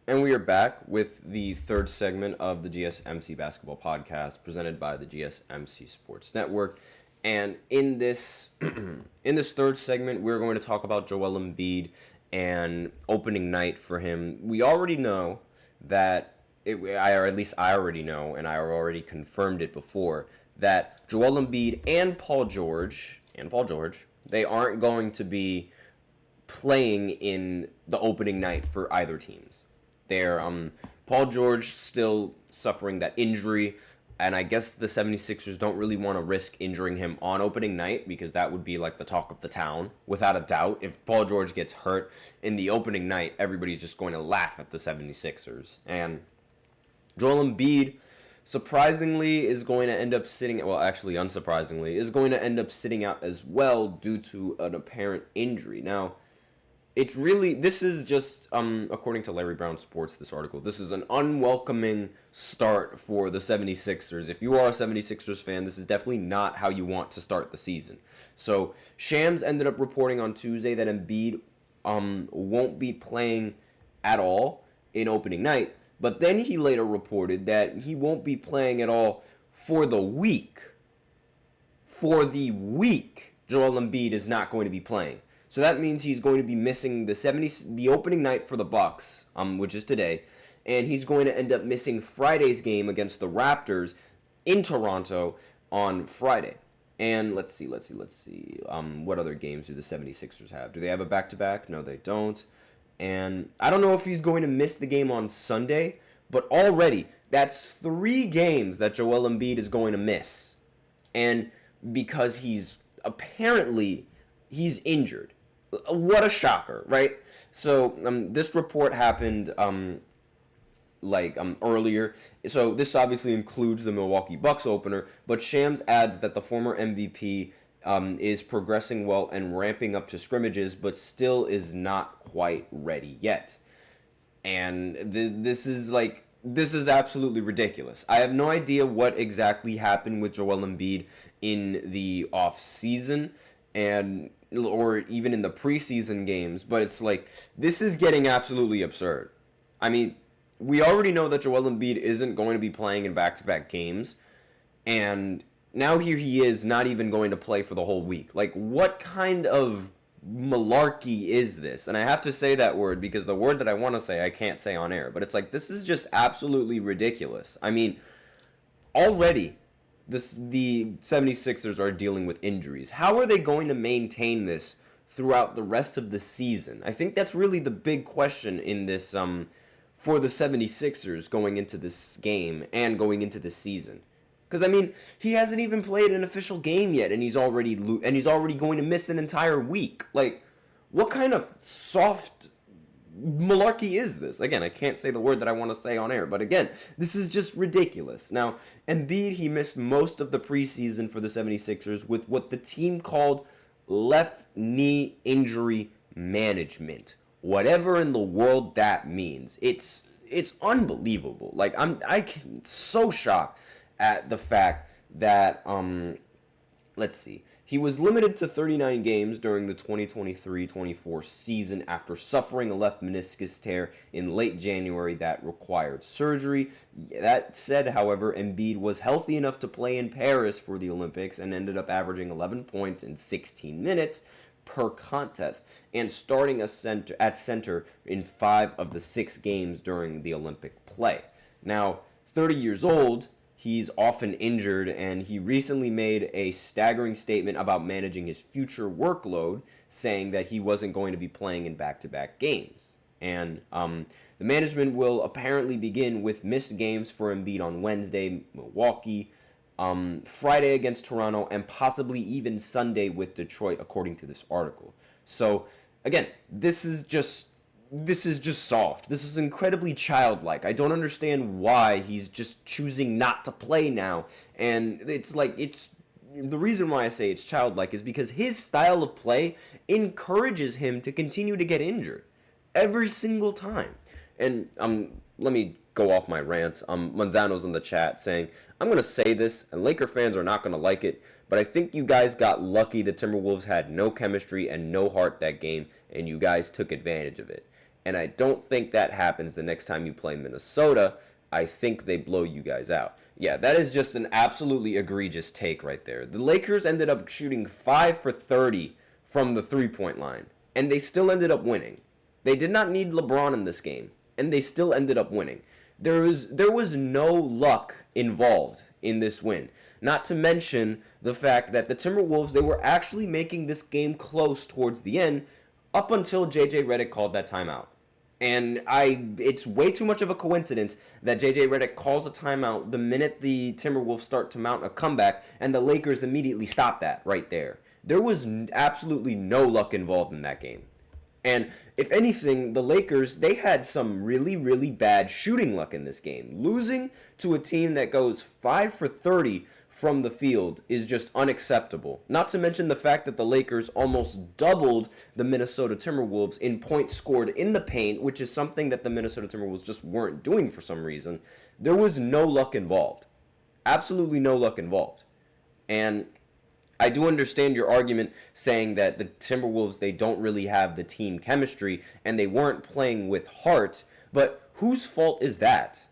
And we are back with the third segment of the GSMC Basketball Podcast presented by the GSMC Sports Network. And in this in this third segment, we're going to talk about Joel Embiid and opening night for him. We already know that, or at least I already know, and I already confirmed it before, that Joel Embiid and Paul George, they aren't going to be playing in the opening night for either teams. They're Paul George still suffering that injury, and I guess the 76ers don't really want to risk injuring him on opening night because that would be like the talk of the town, without a doubt. If Paul George gets hurt in the opening night, everybody's just going to laugh at the 76ers. And Joel Embiid, surprisingly, is going to end up sitting, well, actually, unsurprisingly, is going to end up sitting out as well due to an apparent injury. Now, this is just, according to Larry Brown Sports, this article, this is an unwelcoming start for the 76ers. If you are a 76ers fan, this is definitely not how you want to start the season. So, Shams ended up reporting on Tuesday that Embiid won't be playing at all in opening night, but then he later reported that he won't be playing at all for the week. For the week, Joel Embiid is not going to be playing. So that means he's going to be missing the opening night for the Bucks, which is today, and he's going to end up missing Friday's game against the Raptors in Toronto on Friday. And let's see. What other games do the 76ers have? Do they have a back-to-back? No, they don't. And I don't know if he's going to miss the game on Sunday, but already that's 3 games that Joel Embiid is going to miss. And because he's injured. What a shocker, right? So this report happened earlier. So this obviously includes the Milwaukee Bucks opener, but Shams adds that the former MVP is progressing well and ramping up to scrimmages, but still is not quite ready yet. And this is absolutely ridiculous. I have no idea what exactly happened with Joel Embiid in the off season or even in the preseason games, but it's like, this is getting absolutely absurd. I mean, we already know that Joel Embiid isn't going to be playing in back-to-back games, and now here he is not even going to play for the whole week. Like, what kind of malarkey is this? And I have to say that word because the word that I want to say I can't say on air, but it's like, this is just absolutely ridiculous. I mean, already the 76ers are dealing with injuries. How are they going to maintain this throughout the rest of the season? I think that's really the big question in this for the 76ers going into this game and going into this season. Because, I mean, he hasn't even played an official game yet, and he's already going to miss an entire week. Like, what kind of soft malarkey is this? Again, I can't say the word that I want to say on air, but again, this is just ridiculous. Now, Embiid, he missed most of the preseason for the 76ers with what the team called left knee injury management. Whatever in the world that means. It's unbelievable. Like, I'm so shocked at the fact that let's see. He was limited to 39 games during the 2023-24 season after suffering a left meniscus tear in late January that required surgery. That said, however, Embiid was healthy enough to play in Paris for the Olympics and ended up averaging 11 points in 16 minutes per contest and starting at center in 5 of the 6 games during the Olympic play. Now, 30 years old, he's often injured, and he recently made a staggering statement about managing his future workload, saying that he wasn't going to be playing in back-to-back games. And the management will apparently begin with missed games for Embiid on Wednesday, Milwaukee, Friday against Toronto, and possibly even Sunday with Detroit, according to this article. So, again, this is just soft. This is incredibly childlike. I don't understand why he's just choosing not to play now. And the reason why I say it's childlike is because his style of play encourages him to continue to get injured every single time. And let me go off my rants. Manzano's in the chat saying, I'm going to say this, and Laker fans are not going to like it, but I think you guys got lucky the Timberwolves had no chemistry and no heart that game, and you guys took advantage of it. and I don't think that happens the next time you play Minnesota. I think they blow you guys out. Yeah, that is just an absolutely egregious take right there. The Lakers ended up shooting 5 for 30 from the three-point line, and they still ended up winning. They did not need LeBron in this game, and they still ended up winning. There was no luck involved in this win. Not to mention the fact that the Timberwolves, they were actually making this game close towards the end up until JJ Redick called that timeout. And it's way too much of a coincidence that JJ Redick calls a timeout the minute the Timberwolves start to mount a comeback, and the Lakers immediately stop that right there. There was absolutely no luck involved in that game. And if anything, the Lakers, they had some really, really bad shooting luck in this game. Losing to a team that goes 5 for 30 from the field is just unacceptable. Not to mention the fact that the Lakers almost doubled the Minnesota Timberwolves in points scored in the paint, which is something that the Minnesota Timberwolves just weren't doing for some reason. There was no luck involved. Absolutely no luck involved. And I do understand your argument saying that the Timberwolves, they don't really have the team chemistry and they weren't playing with heart, but whose fault is that?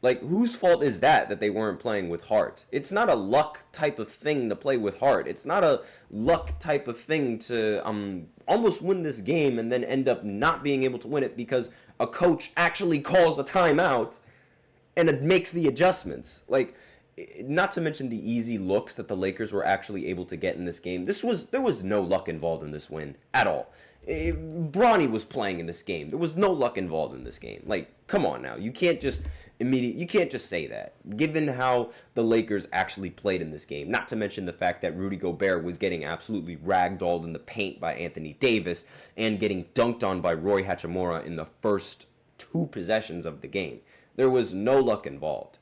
Like, whose fault is that they weren't playing with heart? It's not a luck type of thing to play with heart. It's not a luck type of thing to almost win this game and then end up not being able to win it because a coach actually calls a timeout and it makes the adjustments. Like, not to mention the easy looks that the Lakers were actually able to get in this game. There was no luck involved in this win at all. Bronny was playing in this game. There was no luck involved in this game. Like, come on now. You can't just say that, given how the Lakers actually played in this game. Not to mention the fact that Rudy Gobert was getting absolutely ragdolled in the paint by Anthony Davis and getting dunked on by Roy Hachimura in the first 2 possessions of the game. There was no luck involved.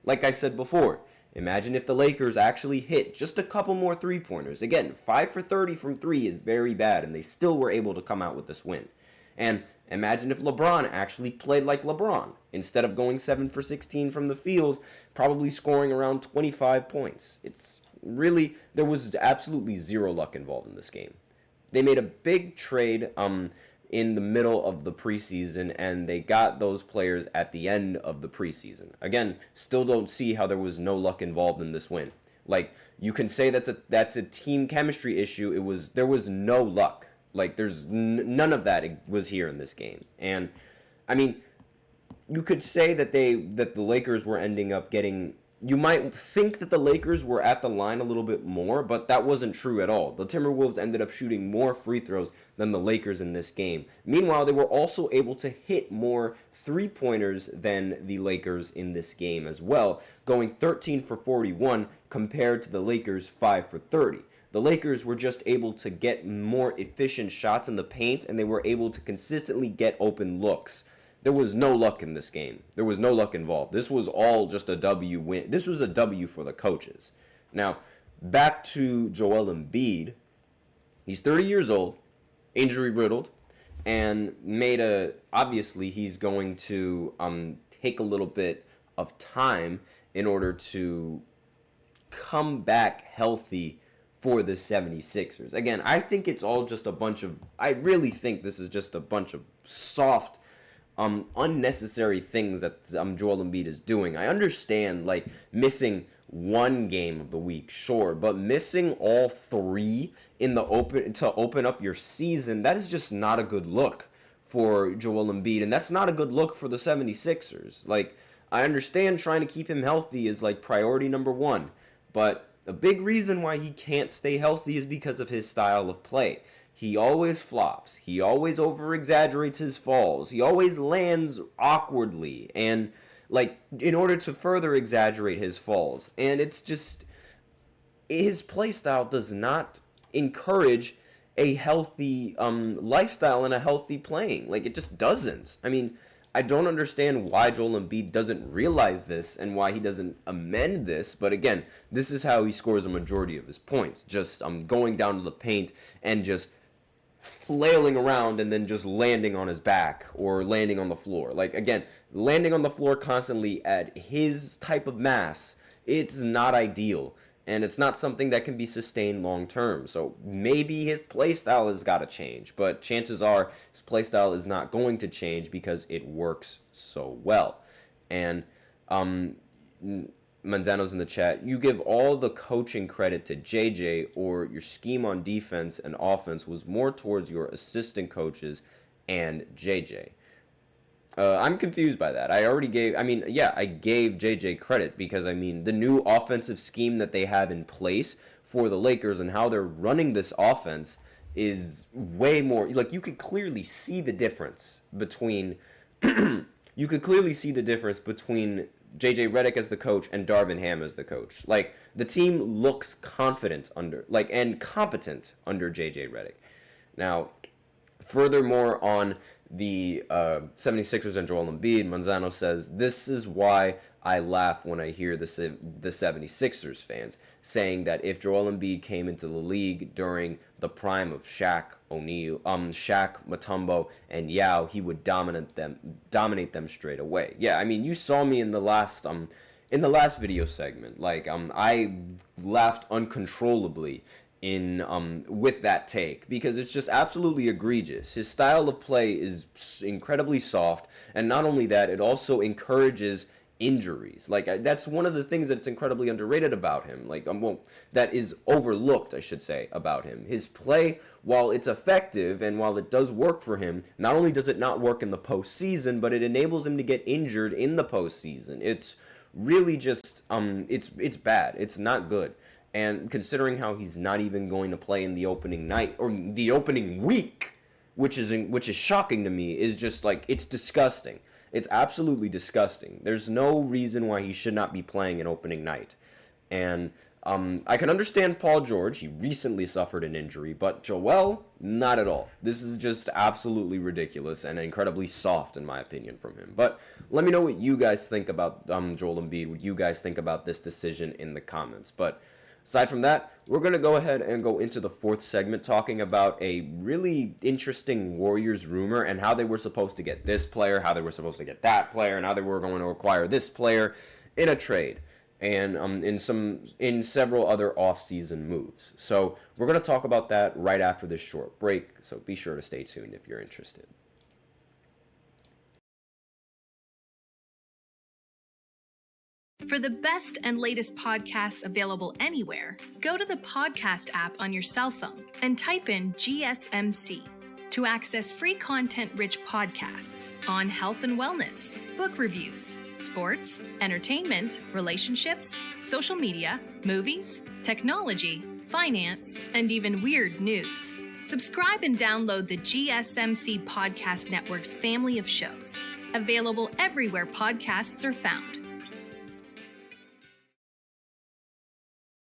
Like I said before, imagine if the Lakers actually hit just a couple more three-pointers. Again, 5 for 30 from 3 is very bad, and they still were able to come out with this win. And imagine if LeBron actually played like LeBron. Instead of going 7 for 16 from the field, probably scoring around 25 points. There was absolutely zero luck involved in this game. They made a big trade in the middle of the preseason, and they got those players at the end of the preseason. Again, still don't see how there was no luck involved in this win. Like, you can say that's a team chemistry issue. There was no luck. Like, there's none of that was here in this game. And I mean, you could say that the Lakers were ending up getting. You might think that the Lakers were at the line a little bit more, but that wasn't true at all. The Timberwolves ended up shooting more free throws than the Lakers in this game. Meanwhile, they were also able to hit more three-pointers than the Lakers in this game as well, going 13 for 41 compared to the Lakers' 5 for 30. The Lakers were just able to get more efficient shots in the paint, and they were able to consistently get open looks. There was no luck in this game. There was no luck involved. This was all just a W win. This was a W for the coaches. Now, back to Joel Embiid. He's 30 years old, injury-riddled, and obviously he's going to take a little bit of time in order to come back healthy for the 76ers. Again, I think it's all just I really think this is just a bunch of soft, unnecessary things that Joel Embiid is doing. I understand, like, missing one game of the week, sure, but missing all 3 to open up your season, that is just not a good look for Joel Embiid, and that's not a good look for the 76ers. Like, I understand trying to keep him healthy is, like, priority number 1, but a big reason why he can't stay healthy is because of his style of play. He always flops. He always over-exaggerates his falls. He always lands awkwardly, and, like, in order to further exaggerate his falls. And it's just, his play style does not encourage a healthy lifestyle and a healthy playing. Like, it just doesn't. I mean, I don't understand why Joel Embiid doesn't realize this and why he doesn't amend this. But again, this is how he scores a majority of his points. Just going down to the paint and just flailing around and then just landing on his back or landing on the floor. Like, again, landing on the floor constantly at his type of mass, it's not ideal. and it's not something that can be sustained long term. So maybe his play style has got to change, but chances are his play style is not going to change because it works so well. And Manzano's in the chat. You give all the coaching credit to JJ, or your scheme on defense and offense was more towards your assistant coaches and JJ. I'm confused by that. I gave JJ credit because, the new offensive scheme that they have in place for the Lakers and how they're running this offense is way more, like, you could clearly see the difference between JJ Redick as the coach and Darvin Ham as the coach. Like, the team looks confident and competent under JJ Redick. Now, furthermore, on the 76ers and Joel Embiid, Manzano says, this is why I laugh when I hear the 76ers fans saying that if Joel Embiid came into the league during the prime of Shaq, Mutombo, and Yao, he would dominate them straight away. Yeah, you saw me in the last video segment. Like, I laughed uncontrollably with that take because it's just absolutely egregious. His style of play is incredibly soft, and not only that, it also encourages injuries. Like, that's one of the things that's incredibly underrated about him. Like, that is overlooked, I should say, about him. His play, while it's effective and while it does work for him, not only does it not work in the postseason, but it enables him to get injured in the postseason. It's really just it's bad. It's not good. And considering how he's not even going to play in the opening night or the opening week, which is shocking to me, is just like, it's disgusting. It's absolutely disgusting. There's no reason why he should not be playing an opening night. And I can understand Paul George. He recently suffered an injury, but Joel, not at all. This is just absolutely ridiculous and incredibly soft, in my opinion, from him. But let me know what you guys think about Joel Embiid, what you guys think about this decision in the comments. But aside from that, we're going to go ahead and go into the fourth segment talking about a really interesting Warriors rumor and how they were supposed to get this player, how they were supposed to get that player, and how they were going to acquire this player in a trade and in several other off-season moves. So we're going to talk about that right after this short break, so be sure to stay tuned if you're interested. For the best and latest podcasts available anywhere, go to the podcast app on your cell phone and type in GSMC to access free content-rich podcasts on health and wellness, book reviews, sports, entertainment, relationships, social media, movies, technology, finance, and even weird news. Subscribe and download the GSMC Podcast Network's family of shows, available everywhere podcasts are found.